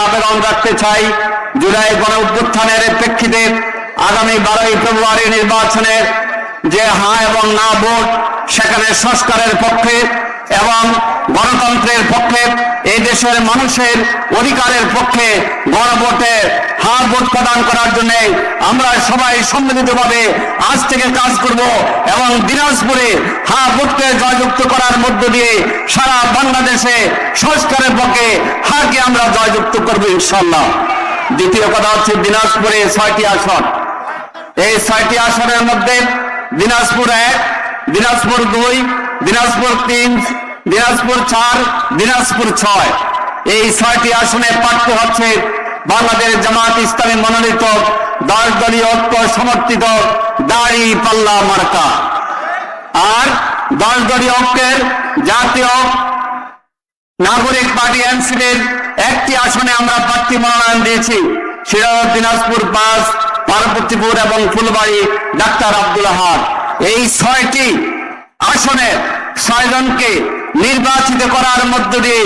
আবেদন রাখতে চাই, জুলাই গণ অভ্যুত্থানের প্রেক্ষিতে আগামী 12ই ফেব্রুয়ারি নির্বাচনের যে হ্যাঁ এবং না ভোট, সেখানে সংস্কারের পক্ষে এবং গণতন্ত্রের পক্ষে, এই দেশের মানুষের অধিকারের পক্ষে গণভোটে হ্যাঁ ভোট প্রদান করার জন্য আমরা সবাই সম্মিলিতভাবে আজ থেকে কাজ করব এবং দিনাজপুরে হ্যাঁ ভোটকে জয়যুক্ত করার মধ্য দিয়ে সারা বাংলাদেশে সংস্কারের পক্ষে হাঁকে আমরা জয়যুক্ত করব ইনশাআল্লাহ। দ্বিতীয় কথা হচ্ছে, দিনাজপুরে 6টি আসন। এই 6টি আসনের মধ্যে দিনাজপুর 1, দিনাজপুর 2, দিনাজপুর 3, দিনাজপুর 4, দিনাজপুর 6, এই 6টি আসনে প্রার্থী হচ্ছে বাংলাদেশ জামাত ইসলামী মনোনীত 10 দলীয় ঐক্য সমর্থিত দাঁড়িপাল্লা মার্কা। আর 10 দলীয় ঐক্যের জাতীয় নাগরিক পার্টি এনসিপির একটি আসনে আমরা প্রার্থী মনোনয়ন দিয়েছি, সেটা দিনাজপুর 5, পার্বতীপুর এবং ফুলবাড়ি ডাক্তার আব্দুল আহাদ। এই 6টি আসনে 6 জনকে নির্বাচিত করার মধ্য দিয়ে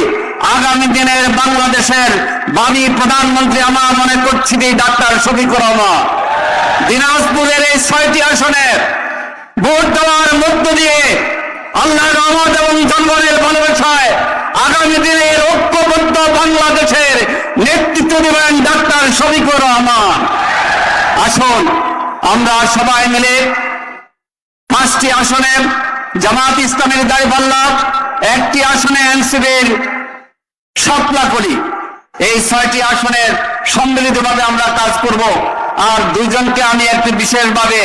আগামী দিনের বাংলাদেশের ভাবী প্রধানমন্ত্রী আমরা মনে করছি ডাক্তার শফিকুর রহমান। দিনাজপুরের এই 6টি আসনে ভোট দেওয়ার মধ্য দিয়ে আল্লাহর রহমত এবং জনগণের ভালোবাসায় আগামী দিনের ঐক্যবদ্ধ বাংলাদেশের নেতৃত্ব দেবেন ডাক্তার শফিকুর রহমান। আসুন আমরা সবাই মিলে 5টি আসনে জামাত ইসলামের দাঁড়িপাল্লা, 1টি আসনে এনসিপির সাপলা করি। এই 6টি আসনের সম্মিলিতভাবে আমরা কাজ করব। আর 2 জনকে আমি একটি বিশেষভাবে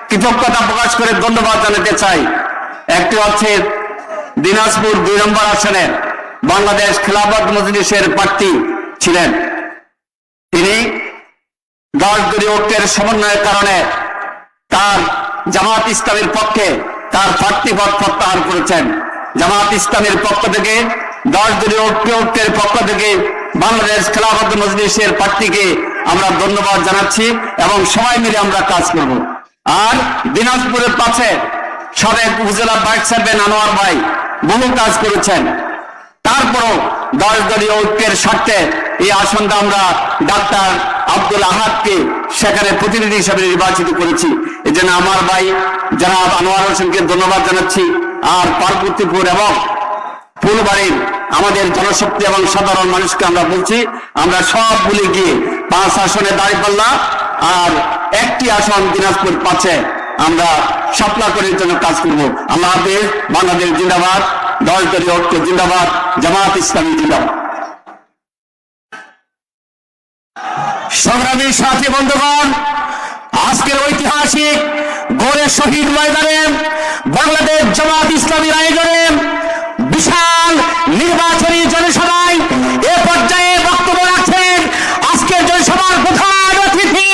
কৃতজ্ঞতা প্রকাশ করে ধন্যবাদ জানাতে চাই। একটি হচ্ছে দিনাজপুর 2 নম্বর আসনের বাংলাদেশ খেলাফত মজলিসের প্রার্থী ছিলেন, তিনি 10 দলীয় ঐক্যের সমন্বয়ের কারণে তার জামাত ইসলামের পক্ষে তার প্রার্থীপদ প্রত্যাহার করেছেন। জামাত ইসলামের পক্ষ থেকে 10 দলীয় ঐক্যের পক্ষ থেকে বাংলাদেশ খেলাফত মজলিসের প্রার্থীকে আমরা ধন্যবাদ জানাচ্ছি এবং সবাই মিলে আমরা কাজ করব। আর দিনাজপুরের পাশে সাবেক উপজেলা ভাইস চেয়ারম্যান আনোয়ার ভাই বহু কাজ করেছেন, তারপরও 10 দলীয় ঐক্যের স্বার্থে এই আসনটা আমরা ডাক্তার আব্দুল আহাদকে সেখানে প্রতিনিধি হিসেবে নির্বাচিত করেছি। এই জন্য আমার ভাই জনাব আনোয়ার হোসেনকে ধন্যবাদ জানাচ্ছি। আর পার্বতীপুর এবং ফুলবাড়ির আমাদের জনশক্তি এবং সাধারণ মানুষকে আমরা বলছি, আমরা সব ভুলে গিয়ে 5 আসনে দাঁড়িপাল্লা আর 1টি আসন দিনাজপুর 5-এ আমরা সাপলা করার জন্য কাজ করব। আল্লাহ হাফেজ। বাংলাদেশ জিন্দাবাদ, 10 দলীয় ঐক্য জিন্দাবাদ, জামাত ইসলামী জিন্দাবাদ। সংগ্রামী সাথী বন্ধুগণ, আজকের ঐতিহাসিক গড়ে শহীদ ময়দানে বাংলাদেশ জামাত ইসলামীর আয়োজনে বিশাল নির্বাচনী জনসভায় এ পর্যায়ে বক্তব্য রাখছেন আজকের জনসভার প্রধান অতিথি,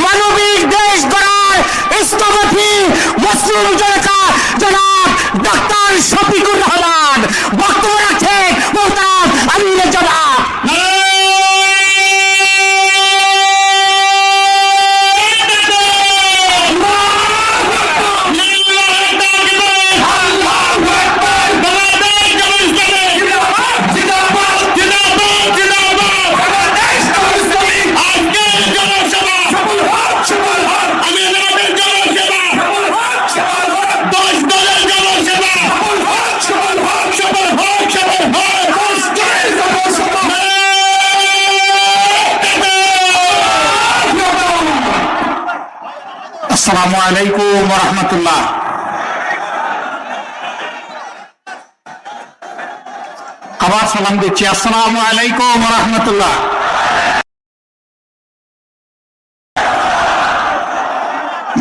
মানবিক দেশ গড়ার স্থপতি মুসলিম জনতা জনাব ডাক্তার শফিকুর রহমান। বক্তব্য রাখছেন মোহতারাম আমিনুল জনাব। আসসালামু আলাইকুম ওয়া রাহমাতুল্লাহ। আবার সালাম দিচ্ছি, আসসালামু আলাইকুম ওয়া রাহমাতুল্লাহ।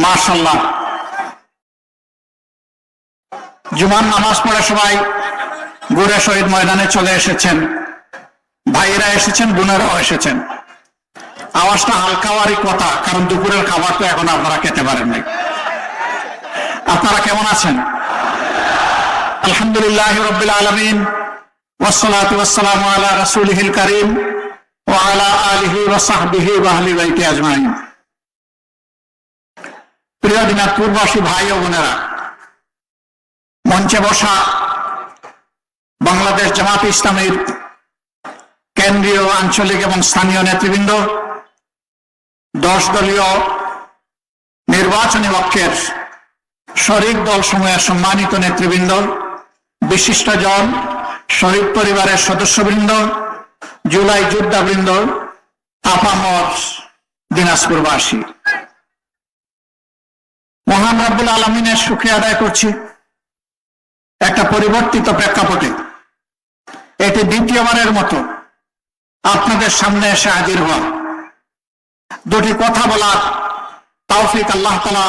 মাশাআল্লাহ, জুমার নামাজ পড়ে সবাই গড়ে শহীদ ময়দানে চলে এসেছেন, ভাইয়েরা এসেছেন, বোনেরাও এসেছেন। আওয়াজটা হালকা হওয়ারই কথা, কারণ দুপুরের খাবার তো এখন আপনারা খেতে পারেন নাই। আপনারা কেমন আছেন? আলহামদুলিল্লাহ রাব্বিল আলামিন, ওয়াসসালাতু ওয়াসসালামু আলা রাসূলিহিল কারীম ওয়া আলা আলিহি ওয়া সাহবিহি ওয়া আহলি বাইতি আজমাইন। প্রিয় দিনাজপুরবাসী ভাই ও বোনেরা, মঞ্চে বসা বাংলাদেশ জামাত ইসলামীর কেন্দ্রীয়, আঞ্চলিক এবং স্থানীয় নেতৃবৃন্দ, 10 দলীয় নির্বাচনী পক্ষের শরিক দল সমূহের সম্মানিত নেতৃবৃন্দ, বিশিষ্টজন, শহীদ পরিবারের সদস্যবৃন্দ, জুলাই যোদ্ধাবৃন্দ, আপামর দিনাজপুরবাসী, মহান রব্বুল আলমিনের শুকরিয়া আদায় করছি একটা পরিবর্তিত প্রেক্ষাপটে এটি দ্বিতীয়বারের মতো আপনাদের সামনে এসে হাজির হওয়া, দুটি কথা বলার তৌফিক আল্লাহ তাআলা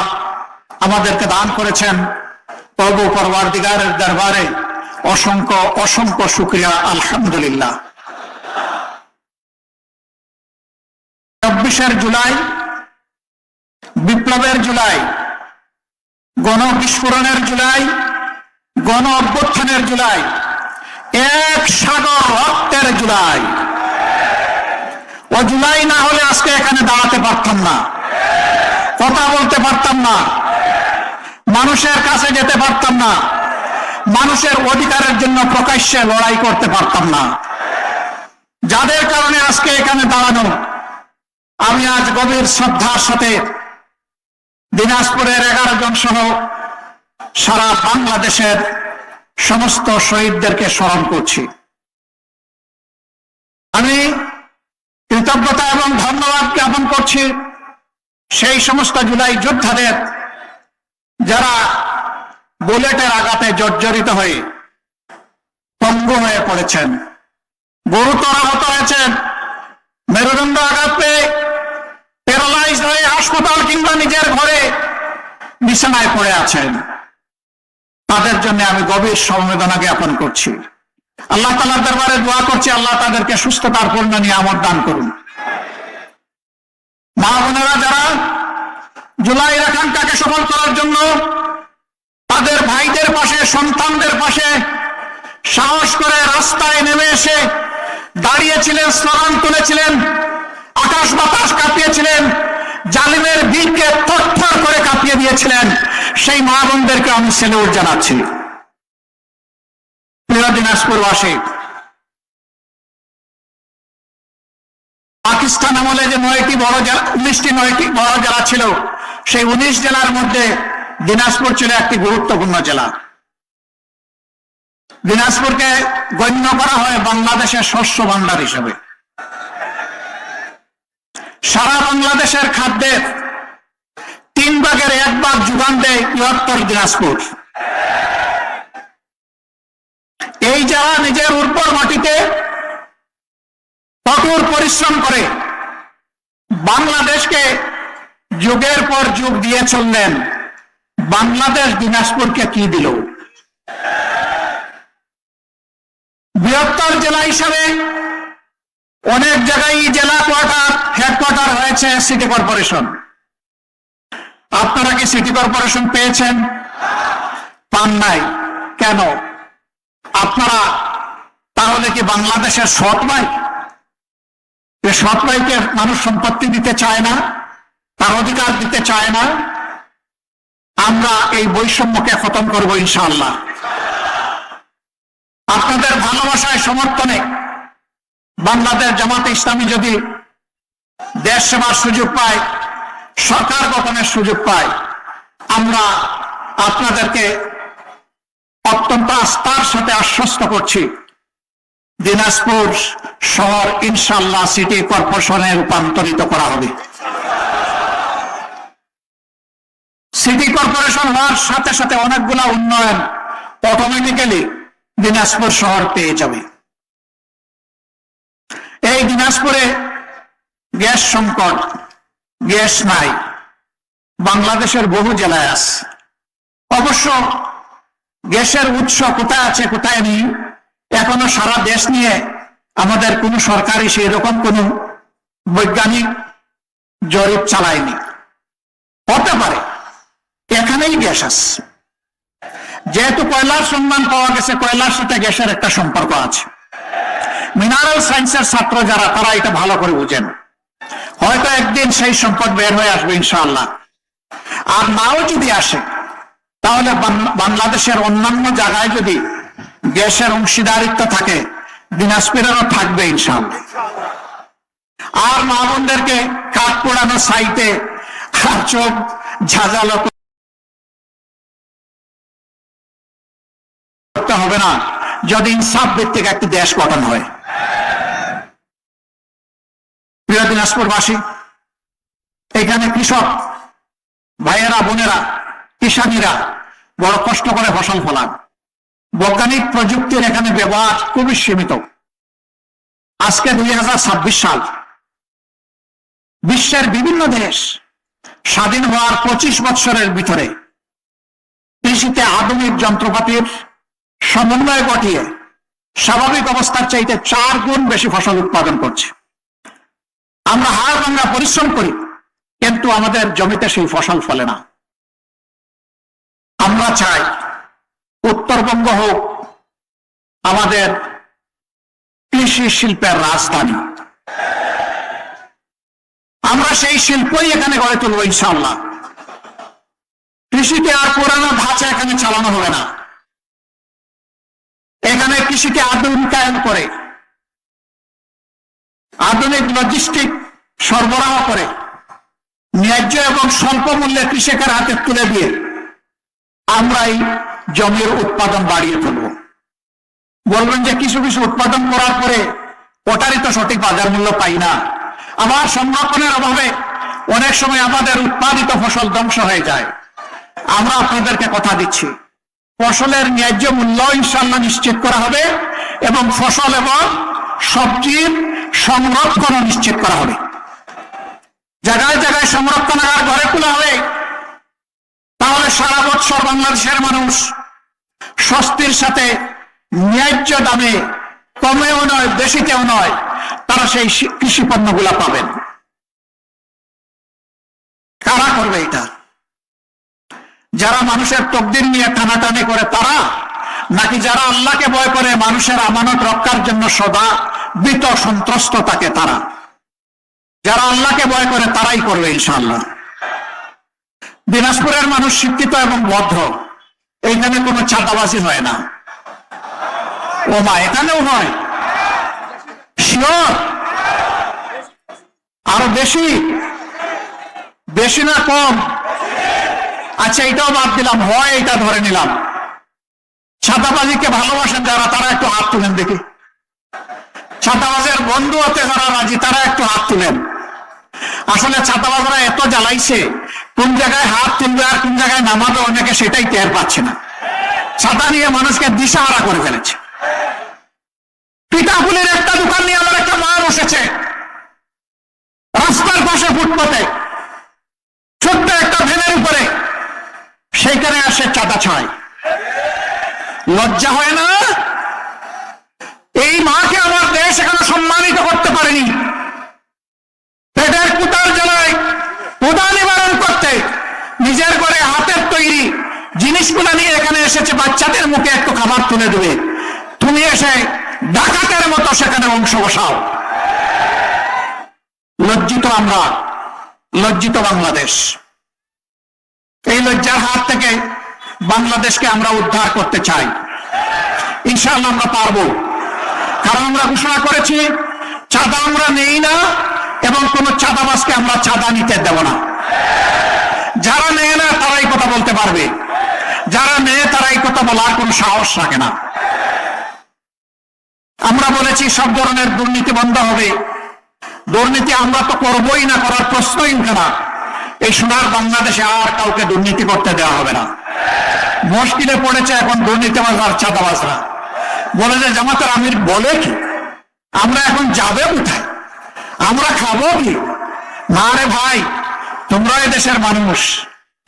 আমাদেরকে দান করেছেন। প্রভু পরওয়ারদিগারের দরবারে অসংখ্য অসংখ্য শুকরিয়া, আলহামদুলিল্লাহ। 24 জুলাই, বিপ্লবের জুলাই, গণবিস্ফোরণের জুলাই, গণ অভ্যুত্থানের জুলাই, এক সাগর রক্তের জুলাই। ও জুলাই না হলে আজকে এখানে দাঁড়াতে পারতাম না, কথা বলতে পারতাম না, মানুষের কাছে যেতে পারতাম না, মানুষের অধিকারের জন্য প্রকাশ্যে লড়াই করতে পারতাম না। যাদের কারণে আজকে এখানে দাঁড়ানো, আমি আজ গভীর শ্রদ্ধার সাথে দিনাজপুরের 11 জন সহ সারা বাংলাদেশের সমস্ত শহীদদেরকে স্মরণ করছি। আমি কৃতজ্ঞতা এবং ধন্যবাদ জ্ঞাপন করছি সেই সমস্ত জুলাই যোদ্ধাদের যারা বুলেটের আঘাতে জর্জরিত হয়ে পঙ্গু হয়ে পড়েছেন, গুরুতর আহত হয়েছেন, মেরুদণ্ড আঘাত পেয়ে প্যারালাইজ হয়ে হাসপাতাল কিংবা নিজের ঘরে বিছানায় পড়ে আছেন। তাদের জন্য আমি গভীর সমবেদনা জ্ঞাপন করছি। আল্লাহ তাআলার দরবারে দোয়া করছি, আল্লাহ তাদেরকে সুস্থতার পূর্ণ নিয়ামত দান করুন। মা বোনেরা যারা জুলাইয়ের আকাঙ্ক্ষাকে সফল করার জন্য তাদের ভাইদের পাশে, সন্তানদের পাশে সাহস করে রাস্তায় নেমে এসে দাঁড়িয়েছিলেন, স্লোগান তুলেছিলেন, আকাশ বাতাস কাঁপিয়েছিলেন, জালিমের ভিড়কে থরথর করে কাঁপিয়ে দিয়েছিলেন, সেই মা বোনদেরকে আমি সেলুট জানাচ্ছি। প্রিয় দিনাজপুরবাসী, পাকিস্তান আমলে যে 19টি বড় জেলা ছিল, সেই 19 জেলার মধ্যে দিনাজপুর ছিল একটি গুরুত্বপূর্ণ জেলা। দিনাজপুরকে গণ্য করা হয় বাংলাদেশের শস্য ভান্ডার হিসেবে। সারা বাংলাদেশের খাদ্যের 3 ভাগের 1 ভাগ যোগান দেয় বৃহত্তর দিনাজপুর। এই যারা নিজের উর্বর মাটিতে কঠোর পরিশ্রম করে বাংলাদেশকে যুগের পর যুগ দিয়ে চললেন, বাংলাদেশ দিনাজপুরকে কি দিল? বৃহত্তর জেলা হিসাবে অনেক জায়গায় জেলা হেডকোয়ার্টার হয়েছে সিটি কর্পোরেশন। আপনারা কি সিটি কর্পোরেশন পেয়েছেন? পান নাই। কেন? আপনারা তাহলে কি বাংলাদেশের সৎ ভাই? সৎ ভাইকে মানুষ সম্পত্তি দিতে চায় না, তার অধিকার দিতে চায় না। আমরা এই বৈষম্যকে খতম করব ইনশাআল্লাহ। আপনাদের ভালোবাসায়, সমর্থনে বাংলাদেশ জামাতে ইসলামী যদি দেশ সেবার সুযোগ পায়, সরকার গঠনের সুযোগ পায়, আমরা আপনাদেরকে অত্যন্ত আস্থার সাথে আশ্বস্ত করছি, দিনাজপুর শহর ইনশাআল্লাহ সিটি কর্পোরেশনে রূপান্তরিত করা হবে। সিটি কর্পোরেশন হওয়ার সাথে সাথে অনেকগুলা উন্নয়ন অটোমেটিক্যালি দিনাজপুর শহর পেয়ে যাবে। এই দিনাজপুরে গ্যাস সংকট, গ্যাস নাই, বাংলাদেশের বহু জেলায় আছে। অবশ্য গ্যাসের উৎস কোথায় আছে কোথায় নেই এখনো সারা দেশ নিয়ে আমাদের কোন সরকারি সেই রকম কোন বৈজ্ঞানিক জরিপ চালায়নি। হতে পারে এখানেই গ্যাস আছে, যেহেতু কয়লার সন্ধান পাওয়া গেছে, কয়লার সাথে গ্যাসের একটা সম্পর্ক আছে। মিনারেল সায়েন্সের ছাত্র যারা, তারা এটা ভালো করে বুঝেন। হয়তো একদিন সেই সম্পদ বের হয়ে আসবে ইনশাআল্লাহ। আর নাও যদি আসে, তাহলে বাংলাদেশের অন্যান্য জায়গায় যদি গ্যাসের অংশীদারিত্ব থাকে, দিনাজপুরেরও থাকবে ইনশাআল্লাহ। আর মা বোনদেরকে কাঠ পোড়ানো সাইটে আর চোখ ঝাঁঝালো করতে হবে না, যদি ইনসাফ ভিত্তিক একটি দেশ গঠন হয়। প্রিয় দিনাজপুরবাসী, এখানে কৃষক ভাইয়েরা বোনেরা কিষানীরা বড় কষ্ট করে ফসল ফলান। বৈজ্ঞানিক প্রযুক্তির এখানে ব্যবহার খুবই সীমিত। আজকে 2026 সাল, বিশ্বের বিভিন্ন দেশ স্বাধীন হওয়ার 25 বছরের ভিতরে কৃষিতে আধুনিক যন্ত্রপাতির সমন্বয় ঘটিয়ে স্বাভাবিক অবস্থার চাইতে 4 গুণ বেশি ফসল উৎপাদন করছে। আমরা হাড় ভাঙা পরিশ্রম করি, কিন্তু আমাদের জমিতে সেই ফসল ফলে না। আমরা চাই উত্তরবঙ্গ হোক আমাদের কৃষি শিল্পের রাজধানী। আমরা সেই শিল্পই এখানে গড়ে তুলব ইনশাআল্লাহ। কৃষিকে আর পুরানো ধাঁচা এখানে চালানো হবে না। এখানে কৃষিকে আধুনিকায়ন করে, আধুনিক লজিস্টিক সরবরাহ করে, ন্যায্য এবং স্বল্প মূল্যে কৃষকের হাতে তুলে দিয়ে আমরাই জমির উৎপাদন বাড়িয়ে ফেলব। বলবেন যে কিছু কিছু উৎপাদন করার পরে ওটারই তো সঠিক বাজার মূল্য পাই না, আবার সংরক্ষণের অভাবে অনেক সময় আমাদের উৎপাদিত ফসল ধ্বংস হয়ে যায়। আমরা আপনাদেরকে কথা দিচ্ছি, ফসলের ন্যায্য মূল্য ইনশাআল্লাহ নিশ্চিত করা হবে এবং ফসল এবং সবজির সংরক্ষণ নিশ্চিত করা হবে। জায়গায় জায়গায় সংরক্ষণাগার গড়ে তোলা হবে, তাহলে সারা বছর বাংলাদেশের মানুষ স্বস্তির সাথে ন্যায্য দামে, কমেও নয় বেশিতেও নয়, তারা সেই কৃষি পণ্যগুলা পাবেন। কারা করবে এটা? যারা মানুষের তকদির নিয়ে টানাটানি করে তারা, নাকি যারা আল্লাহকে ভয় করে মানুষের আমানত রক্ষার জন্য সদা ভীত সন্ত্রস্ত থাকে তারা? যারা আল্লাহকে ভয় করে তারাই করবে ইনশাআল্লাহ। দিনাজপুরের মানুষ শিক্ষিত এবং ভদ্র, এইখানে কোনো চাঁদাবাজি হয় না। ও মা, এখানেও হয়? শিওর? আরো বেশি? বেশি না কম? আচ্ছা, এটাও বাদ দিলাম, হয় এটা ধরে নিলাম। ছাতাবাজিকে ভালোবাসেন যারা, তারা একটু হাত তুলেন দেখি। ছাতাবাজের বন্ধু হতে যারা রাজি, তারা একটু হাত তুলেন। আসলে ছাতাবাজরা এত জ্বালাইছে, কোন জায়গায় হাত তুলবে আর কোন জায়গায় নামাবে অনেকে সেটাই টের পাচ্ছে না। ছাতা নিয়ে মানুষকে দিশাহারা করে ফেলেছে। পিঠাপুলির একটা দোকান নিয়ে আমার একটা মা বসেছে রাস্তার পাশে ফুটপাতে, ছোট্ট একটা ভ্যানের উপরে, সেইখানে আসে চাঁদা ছয়। লজ্জা হয় না? এই মাকে আমার দেশ এখনো সম্মানিত করতে পারেনি। পেটের কুতার জ্বালায় ক্ষুধা নিবারণ করতে নিজের ঘরে হাতের তৈরি জিনিসগুলো নিয়ে এখানে এসেছে বাচ্চাদের মুখে একটু খাবার তুলে দেবে, তুমি এসে ডাকাতের মতো সেখানে অংশ বসাও। লজ্জিত আমরা, লজ্জিত বাংলাদেশ। এই লজ্জার হাত থেকে বাংলাদেশকে আমরা উদ্ধার করতে চাই। ইনশাআল্লাহ আমরা পারবো, কারণ আমরা ঘোষণা করেছি চাঁদা আমরা নেই না এবং কোন চাঁদাবাজকে আমরা চাঁদা নিতে দেব না। যারা নেয় না তারাই কথা বলতে পারবে, যারা নেয় তারাই কথা বলার কোন সাহস রাখে না। আমরা বলেছি সব ধরনের দুর্নীতি বন্ধ হবে। দুর্নীতি আমরা তো করবোই না, করার প্রশ্নই উঠে না। এই সোনার বাংলাদেশে আর কাউকে দুর্নীতি করতে দেওয়া হবে না। মুশকিলে পড়েছে এখন দুর্নীতিবাজ আর চাঁদাবাজরা। বলে যে জামাতের আমির বলে কি, আমরা এখন যাবে কোথায়, আমরা খাবো কি? না রে ভাই, তোমরা এই দেশের মানুষ,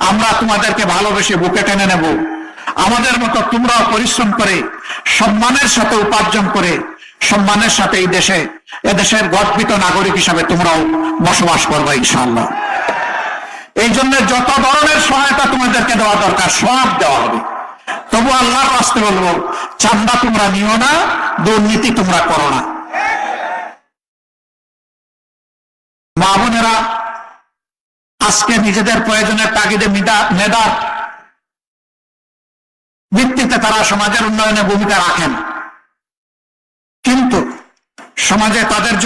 আমরা তোমাদেরকে ভালোবেসে বুকে টেনে নেব। আমাদের মতো তোমরাও পরিশ্রম করে সম্মানের সাথে উপার্জন করে সম্মানের সাথে এই দেশে, এদেশের গর্বিত নাগরিক হিসাবে তোমরাও বসবাস করবে ইনশাআল্লাহ। এই জন্য যত ধরনের সহায়তা তোমাদেরকে দেওয়া দরকার সব দেওয়া হবে। তবু আল্লাহর রাস্তে বলবো, চাঁদা তোমরা নিও না, দুর্নীতি তোমরা করো না। মা বোনেরা আজকে নিজেদের প্রয়োজনের তাগিদে মেধার ভিত্তিতে তারা সমাজের উন্নয়নে ভূমিকা রাখেন। কিন্তু সমাজে তাদের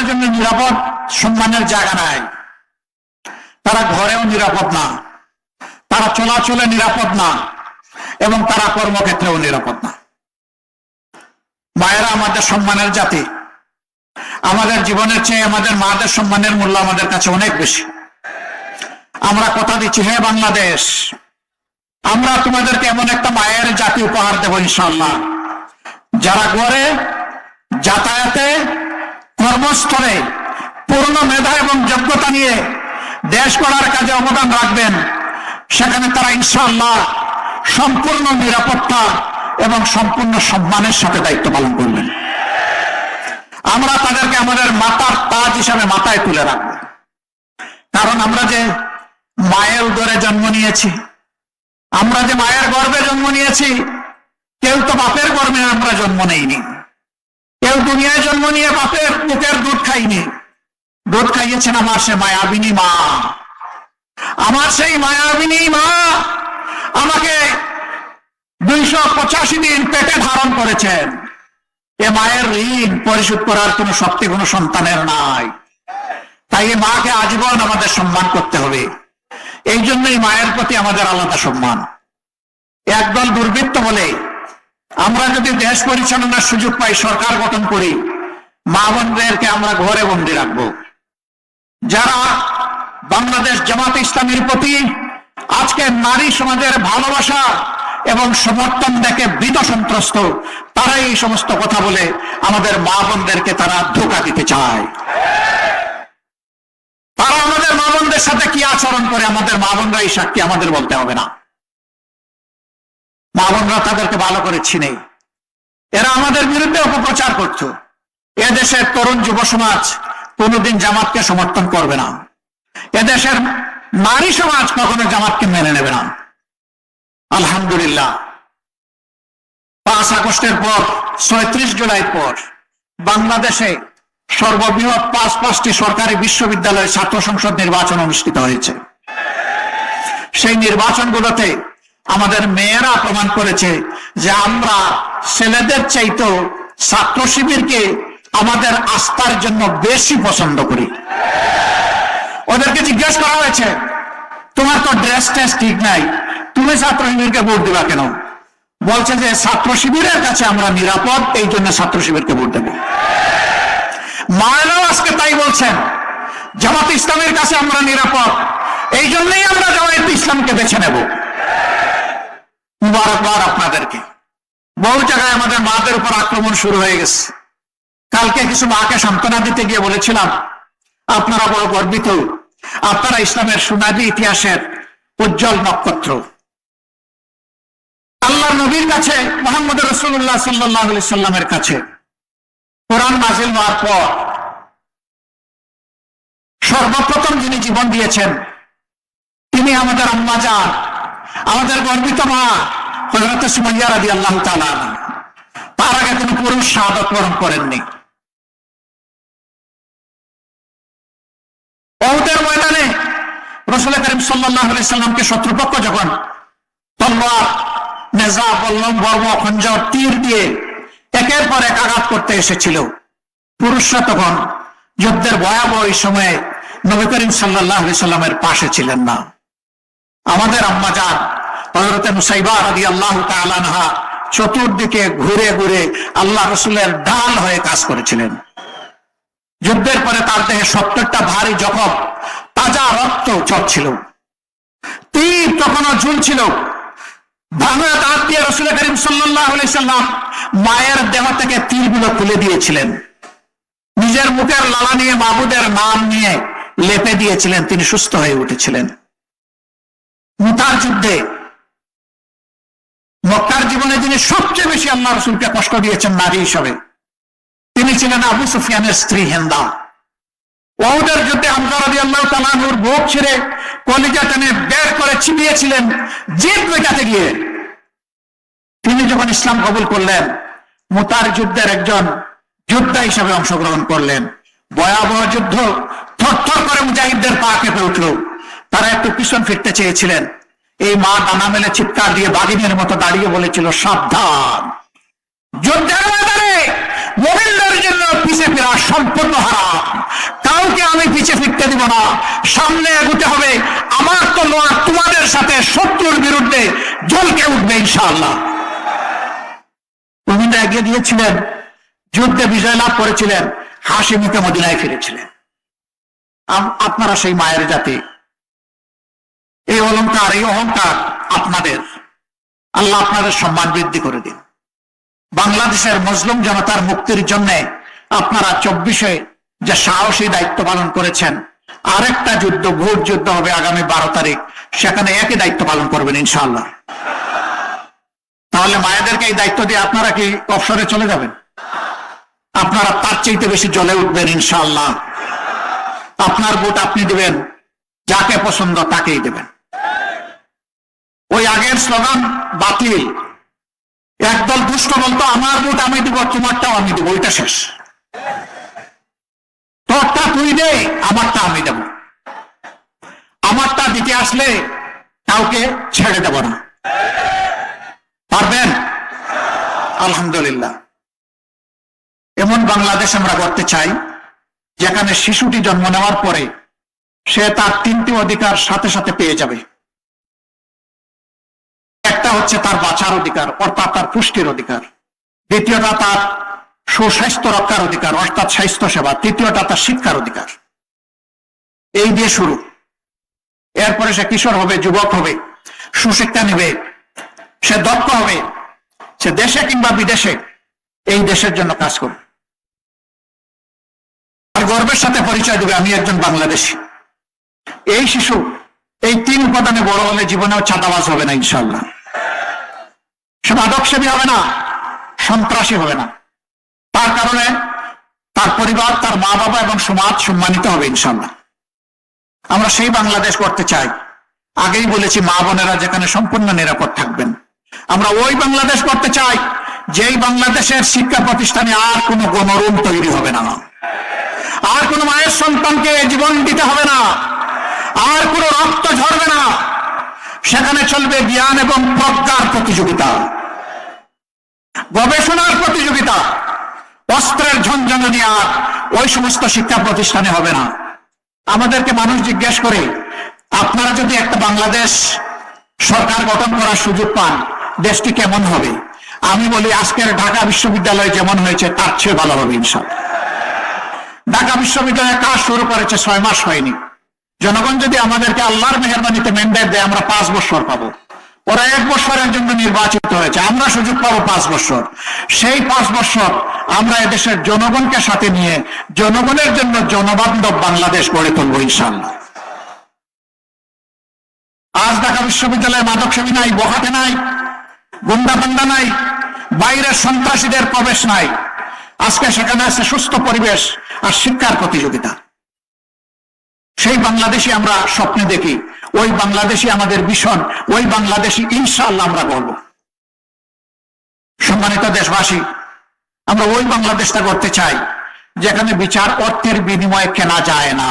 জন্য নিরাপদ সম্মানের জায়গা নাই। তারা ঘরেও নিরাপদ না, তারা চলাচলে নিরাপদ না, এবং তারা কর্মক্ষেত্রেও নিরাপদ না। মায়েরা আমাদের সম্মানের জাতি। আমাদের জীবনের চেয়ে আমাদের মাদের সম্মানের মূল্য আমাদের কাছে অনেক বেশি। আমরা কথা দিচ্ছি, হে বাংলাদেশ, আমরা তোমাদেরকে এমন একটা মায়ের জাতি উপহার দেব ইনশাআল্লাহ, যারা গড়ে, যাতায়াতে, কর্মস্থলে পূর্ণ মেধা এবং যোগ্যতা নিয়ে দেশ গড়ার কাজে অবদান রাখবেন। সেখানে তারা ইনশাআল্লাহ সম্পূর্ণ নিরাপত্তা এবং সম্পূর্ণ সম্মানের সাথে দায়িত্ব পালন করবেন। আমরা তাদেরকে আমাদের মাতার তাজ হিসাবে মাথায় তুলে রাখব। কারণ আমরা যে মায়ের উদরে জন্ম নিয়েছি, আমরা যে মায়ের গর্ভে জন্ম নিয়েছি, কেউ তো বাপের গর্ভে আমরা জন্ম নেইনি। কেউ দুনিয়ায় জন্ম নিয়ে বাপের মুখের দুধ খাইনি। দুধ খাইয়েছেন আমার সে মায়াবিনী মা। আমার সেই মায়াবিনী মা আমাকে 285 দিন পেটে ধারণ করেছেন। এ মায়ের ঋণ পরিশোধ করার কোনো শক্তি কোনো সন্তানের নাই। তাই এই মাকে আজীবন আমাদের সম্মান করতে হবে। এই জন্যই মায়ের প্রতি আমাদের আলাদা সম্মান। একদল দুর্বৃত্ত বলে আমরা যদি দেশ পরিচালনার সুযোগ পাই, সরকার গঠন করি, মা বোনদেরকে আমরা ঘরে বন্দী রাখবো। যারা বাংলাদেশ জামাত ইসলামীর প্রতি আজকে নারী সমাজের ভালোবাসা এবং সমর্থন দেখে ভীত সন্ত্রস্ত, তারাই এই সমস্ত কথা বলে আমাদের মা বোনদেরকে তারা ধোঁকা দিতে চায়। তারা আমাদের মা বোনদের সাথে কি আচরণ করে, আমাদের মা বোনরা এই সাক্ষী, আমাদের বলতে হবে না। মা বোনরা তাদেরকে ভালো করে চিনে। এরা আমাদের বিরুদ্ধে অপপ্রচার করতো। এদেশের তরুণ যুব সমাজ কোনোদিন জামাতকে সমর্থন করবে না। এদেশের নারী সমাজ কখনো জামাতকে মেনে নেবে না। আলহামদুলিল্লাহ, 5 আগস্টের পর, 36 জুলাই পর বাংলাদেশে সর্ববৃহৎ 5টি সরকারি বিশ্ববিদ্যালয়ে ছাত্র সংসদ নির্বাচন অনুষ্ঠিত হয়েছে। সেই নির্বাচনগুলোতে আমাদের মেয়েরা প্রমাণ করেছে যে আমরা ছেলেদের চাইতেও ছাত্র শিবিরকে আমাদের আস্থার জন্য বেশি পছন্দ করি। ওদেরকে জিজ্ঞেস করা হয়েছে, তোমার তো ড্রেস টেস ঠিক নাই, তুমি ছাত্র শিবিরকে ভোট দিবা কেন? বলছে যে ছাত্র শিবিরের কাছে আমরা নিরাপদ, এই জন্য ছাত্র শিবিরকে ভোট দেব। মায়েরাও আজকে তাই বলছেন, জামাত ইসলামের কাছে আমরা নিরাপদ, এই জন্যই আমরা জামাত ইসলামকে বেছে নেব। মুবারকবাদ আপনাদেরকে। বহু জায়গায় আমাদের মাদের উপর আক্রমণ শুরু হয়ে গেছে। কালকে কিছু মাকে সান্ত্বনা দিতে গিয়ে বলেছিলাম, আপনারা বড় গর্বিত, আপনারা ইসলামের সোনালী ইতিহাসের উজ্জ্বল নক্ষত্র। আল্লাহ নবীর কাছে, মুহাম্মদ রাসূলুল্লাহ সাল্লাল্লাহু আলাইহি সাল্লামের কাছে কোরআন নাযিল হওয়ার পর সর্বপ্রথম যিনি জীবন দিয়েছেন তিনি আমাদের আম্মা জান, আমাদের গর্বিত মা হযরত সুমাইয়া রাদিয়াল্লাহু তাআলা। তার আগে কোনো পুরুষ শাহাদাত বরণ করেননি। উহুদের ময়দানে রাসূল করিম সাল্লাল্লাহু আলাইহি সাল্লামকে শত্রুপক্ষ যখন তলোয়ার, নেজা, বল্লম, বর্ম, খঞ্জর, তীর দিয়ে একের পর এক আঘাত করতে এসেছিল, পুরুষরা তখন যুদ্ধের ভয়াবহ সময়ে নবী করিম সাল্লাল্লাহু আলাইহি সাল্লামের পাশে ছিলেন না। আমাদের আম্মা জান হযরত নুসাইবা রাদিয়াল্লাহু তাআলা আনহা চতুর্দিকে ঘুরে ঘুরে আল্লাহ রাসূলের ঢাল হয়ে কাজ করেছিলেন। যুদ্ধের পরে তার দেহে 70টা ভারী জখম, তাজা রক্ত ঝরছিল, তীর তখনও ঝুলছিল। ভাঙা দাঁত দিয়ে রাসূল করিম সাল্লাল্লাহু আলাইহি সাল্লাম মায়ের দেহ থেকে তীরগুলো খুলে দিয়েছিলেন। নিজের মুখের লালা নিয়ে মাবুদের নাম নিয়ে লেপে দিয়েছিলেন, তিনি সুস্থ হয়ে উঠেছিলেন। মুতার যুদ্ধে মক্কার জীবনে যিনি সবচেয়ে বেশি আল্লাহ রাসূলকে কষ্ট দিয়েছেন নারী হিসাবে, তিনি ছিলেন আবু সুফিয়ানের স্ত্রী হিন্দা। উহুদের যুদ্ধে হামজা রাদিয়াল্লাহু তাআলা আনহুর বুক ছিঁড়ে কলিজা টেনে বের করে চিবিয়েছিলেন জিভ মেটাতে গিয়ে। তিনি যখন ইসলাম কবুল করলেন, মুতার যুদ্ধের একজন যোদ্ধা হিসাবে অংশগ্রহণ করলেন। ভয়াবহ যুদ্ধ, থরথর করে মুজাহিদদের পা কেঁপে উঠল। তারা একটু পিছন ফিরতে চেয়েছিলেন, এই মা ডানা মেলে চিৎকার দিয়ে বাঘিনীর মতো দাঁড়িয়ে বলেছিল, সাবধান, যুদ্ধের ময়দানে মুমিনদের জন্য পিছে ফেরা সম্পূর্ণ হারাম। কাউকে আমি পিছে ফিরতে দিব না, সামনে এগোতে হবে। আমার তলোয়ার তোমাদের সাথে শত্রুর বিরুদ্ধে জ্বলকে উঠবে ইনশাআল্লাহ। মুমিনরা এগিয়ে দিয়েছিলেন, যুদ্ধে বিজয় লাভ করেছিলেন, হাসি মুখে মদিনায় ফিরেছিলেন। আপনারা সেই মায়ের জাতি। এই অলংকার, এই অহংকার আপনাদের। আল্লাহ আপনাদের সম্মান বৃদ্ধি করে দিন। বাংলাদেশের মুসলিম জনতার মুক্তির জন্য আপনারা 24-এ যে সাহসী দায়িত্ব পালন করেছেন, আরেকটা যুদ্ধ, ভোট যুদ্ধ হবে আগামী 12 তারিখ, সেখানে একই দায়িত্ব পালন করবেন ইনশাআল্লাহ। তাহলে মায়েদেরকে এই দায়িত্ব দিয়ে আপনারা কি অবসরে চলে যাবেন? আপনারা তার চাইতে বেশি জ্বলে উঠবেন ইনশাআল্লাহ। আপনার ভোট আপনি দিবেন, যাকে পছন্দ তাকেই দেবেন। ওই আগের স্লোগান বাতিল। একদল দুষ্ট বলতো, আমার ভোট আমি দিব, তোমারটাও আমি দিব, ওইটা শেষ। তোরটা তুই দে, আমারটা আমি দেব। আমারটা দিতে আসলে কাউকে ছেড়ে দেব না। পারবেন? আলহামদুলিল্লাহ। এমন বাংলাদেশ আমরা করতে চাই যেখানে শিশুটি জন্ম নেওয়ার পরে সে তার 3টি অধিকার সাথে সাথে পেয়ে যাবে। একটা হচ্ছে তার বাঁচার অধিকার, অর্থাৎ তার পুষ্টির অধিকার। দ্বিতীয়টা তার সুস্বাস্থ্য রক্ষার অধিকার, অর্থাৎ স্বাস্থ্য সেবা। তৃতীয়টা তার শিক্ষার অধিকার। এই দিয়ে শুরু। এরপরে সে কিশোর হবে, যুবক হবে, সুশিক্ষা নেবে, সে দক্ষ হবে, সে দেশে কিংবা বিদেশে এই দেশের জন্য কাজ করবে। আর গর্বের সাথে পরিচয় দেবে, আমি একজন বাংলাদেশী। এই শিশু এই 3 উপাদানে বড় হলে জীবনেও চাঁদাবাজ হবে না ইনশাআল্লাহ। সে মাদকসেবী হবে না, সন্ত্রাসী হবে না। তার কারণে তার পরিবার, তার মা বাবা এবং সমাজ সম্মানিত হবে ইনশাআল্লাহ। আমরা সেই বাংলাদেশ করতে চাই। আগেই বলেছি, মা বোনেরা যেখানে সম্পূর্ণ নিরাপদ থাকবেন। আমরা ওই বাংলাদেশ করতে চাই যেই বাংলাদেশের শিক্ষা প্রতিষ্ঠানে আর কোনো গণরুম তৈরি হবে না, আর কোনো মায়ের সন্তানকে জীবন দিতে হবে না, আর কোনো রক্ত ঝরবে না। সেখানে চলবে জ্ঞান এবং প্রজ্ঞার প্রতিযোগিতা, গবেষণার প্রতিযোগিতা। অস্ত্রের ঝনঝনানি আর ওই সমস্ত শিক্ষা প্রতিষ্ঠানে হবে না। আমাদেরকে মানুষ জিজ্ঞেস করে, আপনারা যদি একটা বাংলাদেশ সরকার গঠন করার সুযোগ পান, দেশটি কেমন হবে? আমি বলি, আজকের ঢাকা বিশ্ববিদ্যালয় যেমন হয়েছে তার চেয়ে ভালো হবে ইনশাআল্লাহ। ঢাকা বিশ্ববিদ্যালয়ে কাজ শুরু করেছে, 6 মাস হয়নি। জনগণ যদি আমাদেরকে আল্লাহর মেহেরবানিতে ম্যান্ডেট দেয়, আমরা 5 বছর পাবো। ওরা 1 বছরের জন্য নির্বাচিত হয়েছে, আমরা সুযোগ পাবো 5 বছর। সেই 5 বছর আমরা এদেশের জনগণকে সাথে নিয়ে জনগণের জন্য জনবান্ধব বাংলাদেশ গড়ে তুলবো ইনশাআল্লাহ। আজ ঢাকা বিশ্ববিদ্যালয়ে মাদকসেবী নাই, বখাটে নাই, গুন্ডাপান্ডা নাই, বাইরের সন্ত্রাসীদের প্রবেশ নাই। আজকে সেখানে আছে সুস্থ পরিবেশ আর শিক্ষার প্রতিযোগিতা। সেই বাংলাদেশি আমরা স্বপ্নে দেখি, ওই বাংলাদেশি আমাদের ভীষণ, ওই বাংলাদেশি ইনশাআল্লাহ আমরা করব। সম্মানিত দেশবাসী, আমরা ওই বাংলাদেশটা করতে চাই যেখানে বিচার অর্থের বিনিময়ে কেনা যায় না,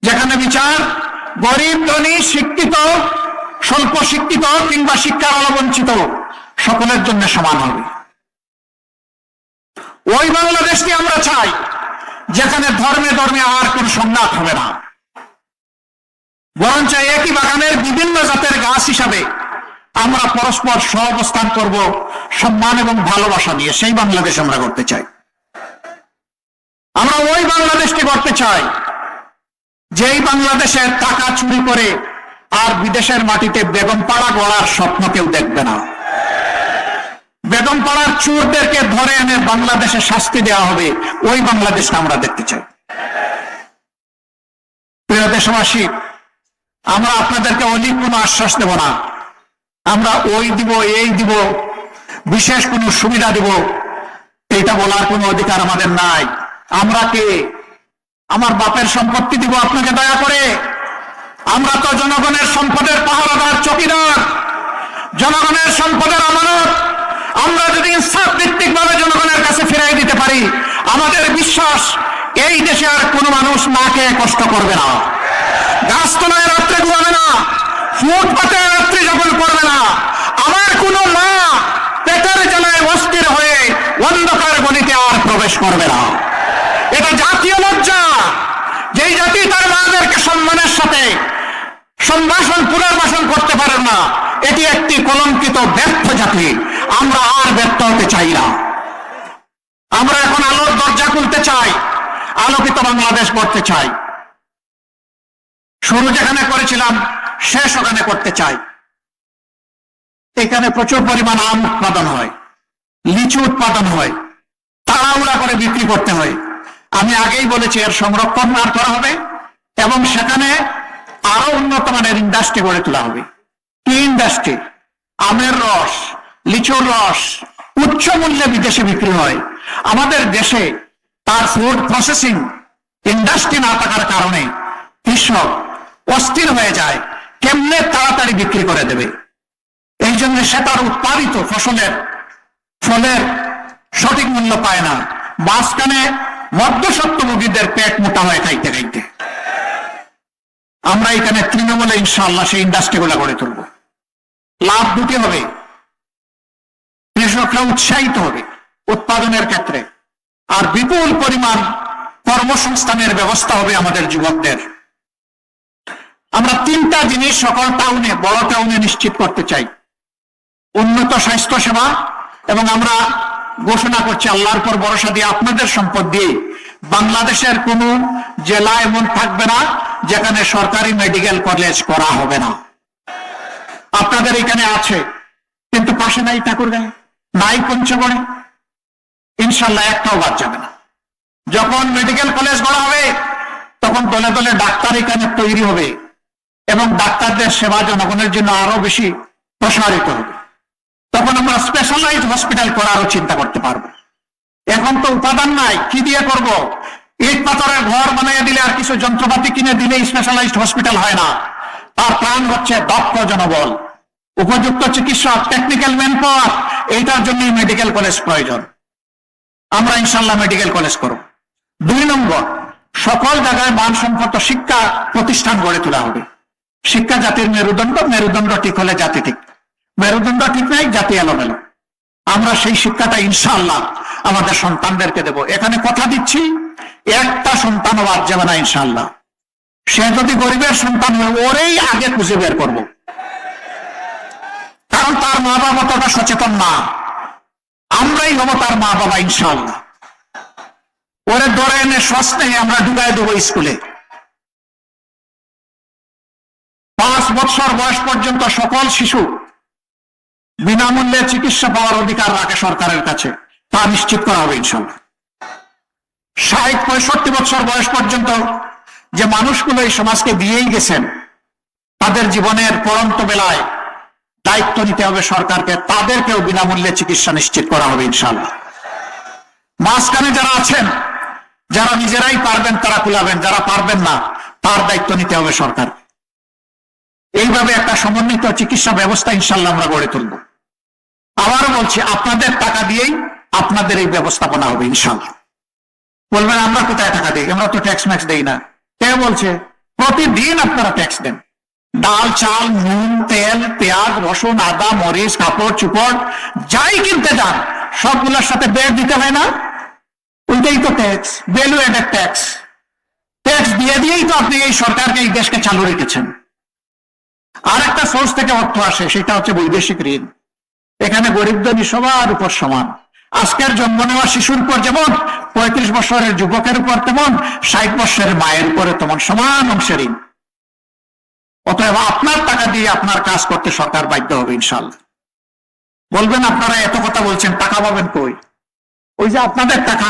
যেখানে বিচার গরিব, ধনী, শিক্ষিত, স্বল্প শিক্ষিত কিংবা শিক্ষার অলবঞ্চিত সকলের জন্য সমান হবে। ওই বাংলাদেশটি আমরা চাই যেখানে ধর্মে ধর্মে আর কোন সংঘাত হবে না, বরঞ্চ একই বাগানের বিভিন্ন জাতের গাছ হিসাবে আমরা পরস্পর সহাবস্থান করব, সম্মান এবং ভালোবাসা নিয়ে। সেই বাংলাদেশ আমরা করতে চাই। আমরা ওই বাংলাদেশটি করতে চাই যেই বাংলাদেশের টাকা চুরি করে আর বিদেশের মাটিতে বেগমপাড়া গড়ার স্বপ্ন কেউ দেখবে না। বেগমপাড়ার চোরদেরকে ধরে এনে বাংলাদেশে শাস্তি দেওয়া হবে, ওই বাংলাদেশটা আমরা দেখতে চাই। প্রিয় দেশবাসী, আমরা আপনাদেরকে অনেক কোনো আশ্বাস দেব না। আমরা ওই দিব, এই দিব, বিশেষ কোনো সুবিধা দিব, এইটা বলার কোনো অধিকার আমাদের নাই। আমরা কে? আমার বাপের সম্পত্তি দিব আপনাকে দয়া করে? আমরা তো জনগণের সম্পদের পাহারাদার, চকিদার, জনগণের সম্পদের আমানত। আমরা যদি ইনসাফ ভিত্তিক ভাবে জনগণের কাছে ফিরাই দিতে পারি, আমাদের বিশ্বাস এই দেশে আর কোনো মানুষ না খেয়ে কষ্ট করবে না, গাছতলায় রাত্রে ঘুমাবে না, ফুটপাতে রাত্রি যাপন করবে না, আমার কোনো মা পেটের জ্বালায় অস্থির হয়ে অন্ধকার গলিতে আর প্রবেশ করবে না। এটা জাতীয় লজ্জা। যেই জাতি তার মাদেরকে সম্মানের সাথে সম্ভাষণ পুনর্বাসন করতে পারে না, এটি একটি কলঙ্কিত ব্যর্থ জাতি। আমরা আর ব্যর্থ হতে চাই না। আমরা এখন আলোর দরজা খুলতে চাই, আলোকিত বাংলাদেশ করতে চাই। শুরু যেখানে করেছিলাম শেষ ওখানে করতে চাই। এখানে প্রচুর পরিমাণ আম উৎপাদন হয়, লিচু উৎপাদন হয়, তাড়াহুড়া করে বিক্রি করতে হয়। আমি আগেই বলেছি এর সংরক্ষণ আর করা হবে এবং সেখানে আরো উন্নত মানের ইন্ডাস্ট্রি গড়ে তোলা হবে। কি ইন্ডাস্ট্রি? আমের রস, লিচুর রস উচ্চ মূল্যে বিদেশে বিক্রি হয়। আমাদের দেশে তার ফুড প্রসেসিং ইন্ডাস্ট্রি না থাকার কারণে কৃষক অস্থির হয়ে যায়, কেমনে তাড়াতাড়ি বিক্রি করে দেবে। এই জন্য সে তার উৎপাদিত ফলের সঠিক মূল্য পায় না। মাঝখানে মধ্যস্বত্বভোগীদের পেট মোটা হয়ে খাইতে খাইতে। আমরা এখানে তৃণমূলে ইনশাআল্লাহ সেই ইন্ডাস্ট্রিগুলো গড়ে তুলব। লাভ দুটি হবে, কৃষকরা উৎসাহিত হবে উৎপাদনের ক্ষেত্রে, আর বিপুল পরিমাণ কর্মসংস্থানের ব্যবস্থা হবে আমাদের যুবকদের। আমরা তিনটা জিনিস সকল টাউনে, বড় টাউনে নিশ্চিত করতে চাই। উন্নত স্বাস্থ্য সেবা, এবং আমরা ঘোষণা করছি আল্লাহর পর ভরসা দিয়ে আপনাদের সম্পদ দিয়ে বাংলাদেশের কোন জেলা এমন থাকবে না যেখানে সরকারি মেডিকেল কলেজ করা হবে না। আপনাদের এখানে আছে, কিন্তু পাশে নাই ঠাকুরগাঁয়ে, নাই পঞ্চগড়ে, ইনশাল্লাহ একটাও বাদ যাবে না। যখন মেডিকেল কলেজ করা হবে তখন দলে দলে ডাক্তার এখানে তৈরি হবে এবং ডাক্তারদের সেবা জনগণের জন্য আরো বেশি প্রসারিত হবে। তখন আমরা স্পেশালাইজড হসপিটাল করারও চিন্তা করতে পারবো। এখন তো উপাদান নাই, কি দিয়ে করব? ইট পাথরের ঘর বানিয়ে দিলে আর কিছু যন্ত্রপাতি কিনে দিলে স্পেশালাইজড হসপিটাল হয় না। তার প্রাণ হচ্ছে দক্ষ জনবল, উপযুক্ত চিকিৎসক, টেকনিক্যাল ম্যান পাওয়ার। এইটার জন্যই মেডিকেল কলেজ প্রয়োজন। আমরা ইনশাল্লাহ মেডিকেল কলেজ করব। 2 নম্বর, সকল জায়গায় মানসম্মত শিক্ষা প্রতিষ্ঠান গড়ে তোলা হবে। শিক্ষা জাতির মেরুদণ্ড, মেরুদণ্ড ঠিক হলে জাতি ঠিক, মেরুদণ্ড ঠিক নাই জাতি এলোমেলো। আমরা সেই শিক্ষাটা ইনশাআল্লাহ আমাদের সন্তানদেরকে দেব। এখানে কথা দিচ্ছি, একটা সন্তানও বাদ যাবে না ইনশাআল্লাহ। সে যদি গরিবের সন্তান হয় ওরেই আগে খুঁজে বের করব, কারণ তার মা বাবা ততটা সচেতন না। আমরাই হব তার মা বাবা ইনশাআল্লাহ। ওরে ধরে এনে সস্নেহে আমরা ঢুকাই দেবো স্কুলে। 5 বছর বয়স পর্যন্ত সকল শিশু বিনামূল্যে চিকিৎসা পাওয়ার অধিকার রাখে সরকারের কাছে, তা নিশ্চিত করা হবে ইনশাআল্লাহ। 60-65 বছর বয়স পর্যন্ত যে মানুষগুলো এই সমাজকে দিয়েই গেছেন, তাদের জীবনের পরন্ত বেলায় দায়িত্ব নিতে হবে সরকারকে, তাদেরকেও বিনামূল্যে চিকিৎসা নিশ্চিত করা হবে ইনশাআল্লাহ। মাঝখানে যারা আছেন, যারা নিজেরাই পারবেন তারা কুলাবেন, যারা পারবেন না তার দায়িত্ব নিতে হবে সরকার। এইভাবে একটা সমন্বিত চিকিৎসা ব্যবস্থা ইনশাআল্লাহ আমরা গড়ে তুলব। আবারও বলছি, আপনাদের টাকা দিয়েই আপনাদের এই ব্যবস্থাপনা হবে ইনশাআল্লাহ। বলবেন আমরা কোথায় টাকা দিই? আমরা তো ট্যাক্স ম্যাক্স দেই না। কে বলছে? প্রতিদিন আপনারা ট্যাক্স দেন। ডাল, চাল, নুন, তেল, পেঁয়াজ, রসুন, আদা, মরিচ, কাপড় চুপড় যাই কিনতে যান সবগুলোর সাথে ব্যয় দিতে হয় না? ওইটাই তো tax, value aided tax. Tax দিয়ে দিয়েই তো আপনি এই সরকারকে, এই দেশকে চালু রেখেছেন। আর একটা সোর্স থেকে অর্থ আসে, সেটা হচ্ছে বৈদেশিক ঋণ। এখানে গরিব ধনী সবার উপর সমান। আজকের জন্ম নেওয়া শিশুর উপর যেমন, 35 বছরের যুবকের উপর তেমন, 60 বছরের মায়ের উপরে তেমন সমান অংশের ঋণ। অতএব আপনার টাকা দিয়ে আপনার কাজ করতে সরকার বাধ্য হবে ইনশাআল্লাহ। বলবেন আপনারা এত কথা বলছেন, টাকা পাবেন কই? ওই যে আপনাদের টাকা,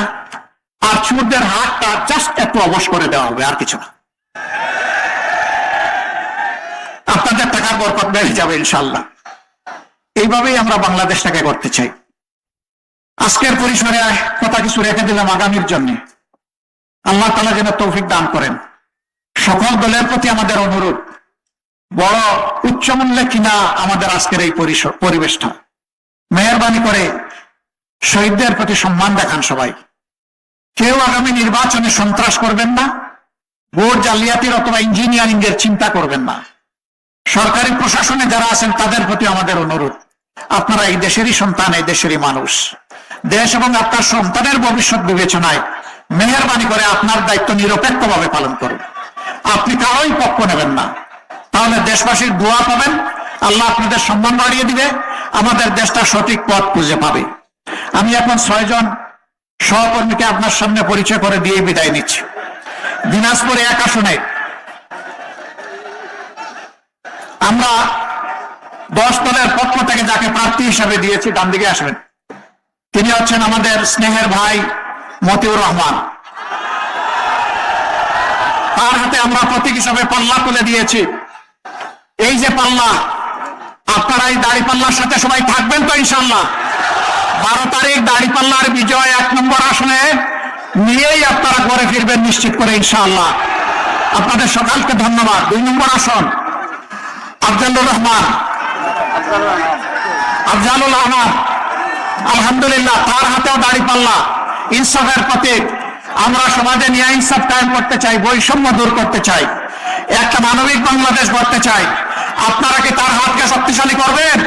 আর চোরদের হাতটা জাস্ট একটু অবশ করে দেওয়া হবে, আর কিছু না। আপনাদের টাকার বরকত বেড়ে যাবে ইনশাআল্লাহ। এইভাবেই আমরা বাংলাদেশটাকে করতে চাই। আজকের পরিসরে কথা কিছু রেখে দিলাম আগামীর জন্য। আল্লাহ তাআলা যেন তৌফিক দান করেন। সকল দলের প্রতি আমাদের অনুরোধ, বড় উচ্চ মূল্যে কিনা আমাদের আজকের এই পরিবেশটা, মেহরবানি করে শহীদদের প্রতি সম্মান দেখান সবাই। কেউ আগামী নির্বাচনে সন্ত্রাস করবেন না, ভোট জালিয়াতির অথবা ইঞ্জিনিয়ারিং এর চিন্তা করবেন না। সরকারি প্রশাসনে যারা আছেন তাদের প্রতি আমাদের অনুরোধ, আপনারা এই দেশেরই সন্তান, এই দেশেরই মানুষ। দেশ এবং আপনার সন্তানের ভবিষ্যৎ বিবেচনায় মেহেরবানি করে আপনার দায়িত্ব নিরপেক্ষভাবে পালন করুন। আপনি কারোই পক্ষ নেবেন না, তাহলে দেশবাসীর দোয়া পাবেন, আল্লাহ আপনাদের সম্মান বাড়িয়ে দিবে, আমাদের দেশটা সঠিক পথ খুঁজে পাবে। আমি এখন 6 জন সহকর্মীকে আপনার সামনে পরিচয় করে দিয়ে বিদায় নিচ্ছি। দিনাজপুর 1 আসনে আমরা 10 দলের পক্ষ থেকে যাকে প্রার্থী হিসাবে দিয়েছি, ডান দিকে আসবেন, তিনি হচ্ছেন আমাদের স্নেহের ভাই মতিউর রহমান। তার হাতে আমরা প্রতীক হিসাবে পাল্লা তুলে দিয়েছি। এই যে পাল্লা, আপনারা এই দাড়ি পাল্লার সাথে সবাই থাকবেন তো ইনশাল্লাহ? 12 তারিখ দাড়ি পাল্লার বিজয় 1 নম্বর আসনে নিয়েই আপনারা ঘরে ফিরবেন নিশ্চিত করে ইনশাআল্লাহ। আপনাদের সকলকে ধন্যবাদ। 2 নম্বর আসন আফজালুর রহমান, আফজালুল আহমদ, আলহামদুলিল্লাহ তার হাতেও দাড়ি পাল্লা, ইনসাফের প্রতীক। আমরা সমাজে ন্যায় ইনসাফ কায়েম করতে চাই, বৈষম্য দূর করতে চাই, একটা মানবিক বাংলাদেশ গড়তে চাই। আপনারা কি তার হাতকে শক্তিশালী করবেন?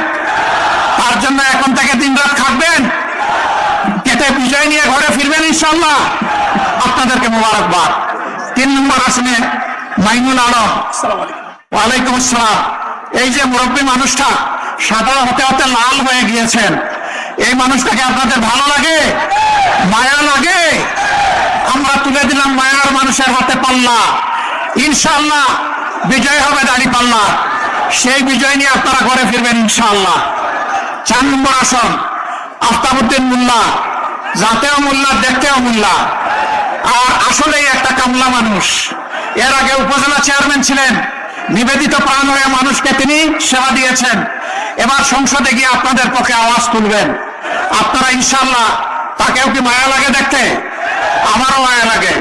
তার জন্য এখন থেকে দিনরাত খাটবেন, কেটে বিজয় নিয়ে ঘরে ফিরবেন ইনশাআল্লাহ। আপনাদেরকে মোবারকবাদ। 3 নম্বর আসনে মাইনুল আলম, ওয়ালাইকুম আসসালাম। এই যে মুরব্বী মানুষটা সাদা হতে হতে লাল হয়ে গিয়েছেন, এই মানুষটাকে আপনাদের ভালো লাগে, মায়া লাগে? আমরা তুলে দিলাম মায়ার মানুষের হাতে পাল্লা, ইনশাআল্লাহ বিজয় হবে দাড়ি পাল্লা। সেই বিজয় নিয়ে আপনারা ঘরে ফিরবেন ইনশাআল্লাহ। 4 নম্বর আসন আফতাবউদ্দিন মোল্লা, জাতেও মোল্লা, দেখতেও মোল্লা, আর আসলেই একটা কামলা মানুষ। এর আগে উপজেলা চেয়ারম্যান ছিলেন, নিবেদিত প্রাণ হয়ে মানুষকে তিনি সেবা দিয়েছেন। এবার সংসদে গিয়ে আপনাদের পক্ষে আওয়াজ তুলবেন। আপনারা ইনশাআল্লাহ, তাকেও কি মায়া লাগে দেখতে? আমারও মায়া লাগে।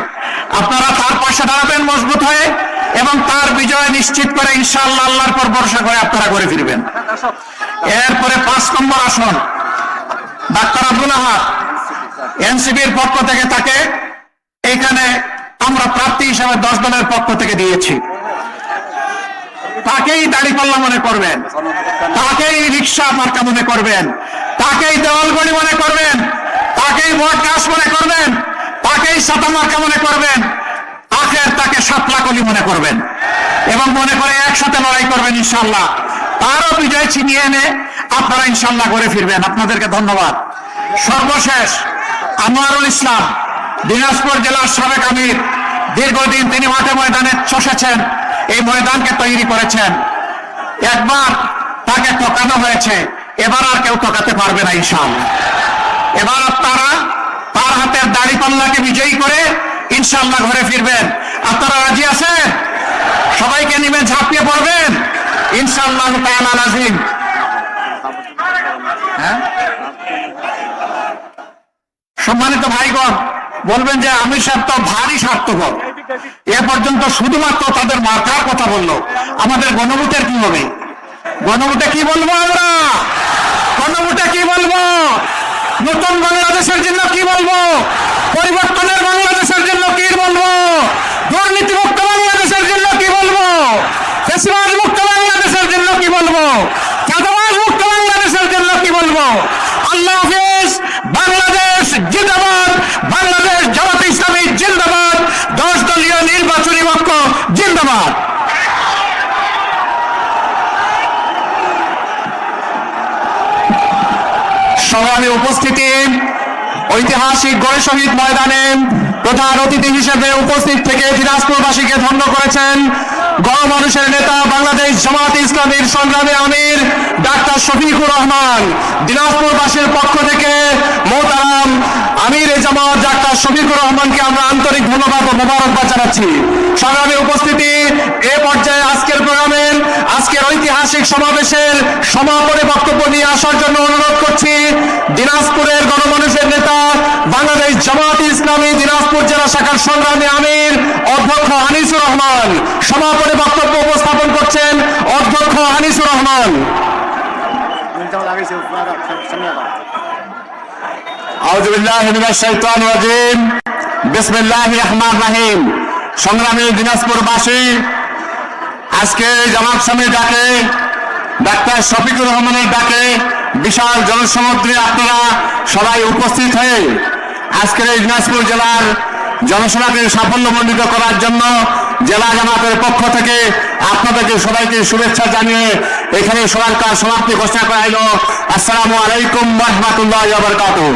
আপনারা তার পাশে দাঁড়াবেন মজবুত হয়ে এবং তার বিজয় নিশ্চিত করে ইনশাআল্লাহ আল্লাহর পর ভরসা করে আপনারা ঘরে ফিরবেন। এরপরে 5 নম্বর আসন ডাক্তার আব্দুল আহাদ, এনসিপির পক্ষ থেকে তাকে এখানে আমরা প্রার্থী হিসাবে 10 দলের পক্ষ থেকে দিয়েছি। তাকেই দাড়িপাল্লা মনে করবেন, তাকেই রিক্সা মার্কা মনে করবেন, তাকেই দেওয়ালগড়ি মনে করবেন, তাকেই ভোট গাছ মনে করবেন, তাকেই ছাতা মার্কা মনে করবেন, আখের তাকে সাতলাকলি মনে করবেন এবং মনে করে একসাথে লড়াই করবেন ইনশাআল্লাহ। তারও বিজয় ছিনিয়ে এনে আপনারা ইনশাআল্লাহ ঘরে ফিরবেন। আপনাদেরকে ধন্যবাদ। সর্বশেষ আনোয়ারুল ইসলাম, দিনাজপুর জেলার সাবেক আমির, দীর্ঘদিন তিনি মাঠে ময়দানে চষেছেন, এই ময়দানকে তৈরি করেছেন। একবার তাকে ঠকানো হয়েছে, এবার আর কেউ ঠকাতে পারবে না ইনশাআল্লাহ। এবার আপনারা তার হাতের দাড়ি পাল্লাকে বিজয়ী করে ইনশাআল্লাহ ঘরে ফিরবেন। আপনারা রাজি আছেন? সবাইকে নিবে ঝাঁপিয়ে পড়বেন ইনশাআল্লাহ তাআলা নাজিম। সম্মানিত ভাইগণ, বলবেন যে আমির সাহেব তো ভারী স্বার্থপর, এ পর্যন্ত শুধুমাত্র তাদের মার্কার কথা বললো। আমাদের গণভোটের কি হবে? গণভোটে কি বলবো আমরা? গণভোটে কি বলবো? নতুন বাংলাদেশের জন্য কি বলবো? পরিবর্তনের বাংলাদেশের জন্য কি বলবো? দুর্নীতিমুক্ত বাংলাদেশের জন্য কি বলবো? ফ্যাসিবাদ মুক্ত বাংলাদেশের জন্য কি বলবো? চাঁদাবাজ মুক্ত বাংলাদেশের জন্য কি বলবো? আল্লাহ হাফেজ। বাংলাদেশ জিন্দাবাদ, বাংলাদেশ জামাতে ইসলামী জিন্দাবাদ, 10 দলীয় নির্বাচনী ঐক্য জিন্দাবাদ। সংগ্রামী উপস্থিতি, ঐতিহাসিক গড়ে শহীদ ময়দানে প্রধান অতিথি হিসেবে উপস্থিত থেকে দিনাজপুরবাসীকে ধন্য করেছেন গণমানুষের নেতা, বাংলাদেশ জামাতে ইসলামীর সংগ্রামী আমির ডাক্তার শফিকুর রহমান। দিনাজপুরবাসীর পক্ষ থেকে মোহতারাম আমির এ জামাত ডাক্তার শফিকুর রহমানকে আমরা আন্তরিক ধন্যবাদ ও মোবারকবাদ জানাচ্ছি। সংগ্রামী উপস্থিতি, এ পর্যায়ে আজকের প্রোগ্রামের আজকের ঐতিহাসিক সমাবেশের সমাপনী বক্তব্য নিয়ে আসার জন্য অনুরোধ করছি দিনাজপুরের গণমানুষের নেতা, বাংলাদেশ জামাতে ইসলামী দিনাজপুর জেলা শাখার সংগ্রামী আমির অধ্যক্ষ আনিসুর রহমান। সমাপনী বক্তব্য উপস্থাপন করছেন অধ্যক্ষ আনিসুর রহমান। আউযু বিল্লাহি মিনাশ শাইতানির রাজিম। বিসমিল্লাহির রহমানির রহিম। সংগ্রামী দিনাজপুরবাসী, আজকে জামাত স্বামীর ডাকে, ডাক্তার শফিকুর রহমানের ডাকে বিশাল জনসমুদ্রে আপনারা সবাই উপস্থিত হয়ে আজকের এই দিনাজপুর জেলার জনসভাকে সাফল্যমণ্ডিত করার জন্য জেলা জামাতের পক্ষ থেকে আপনাদেরকে সবাইকে শুভেচ্ছা জানিয়ে এখানে সবার কাজ সমাপ্তি ঘোষণা করা হলো। আসসালামু আলাইকুম ওয়া রাহমাতুল্লাহি ওয়া বারাকাতুহু।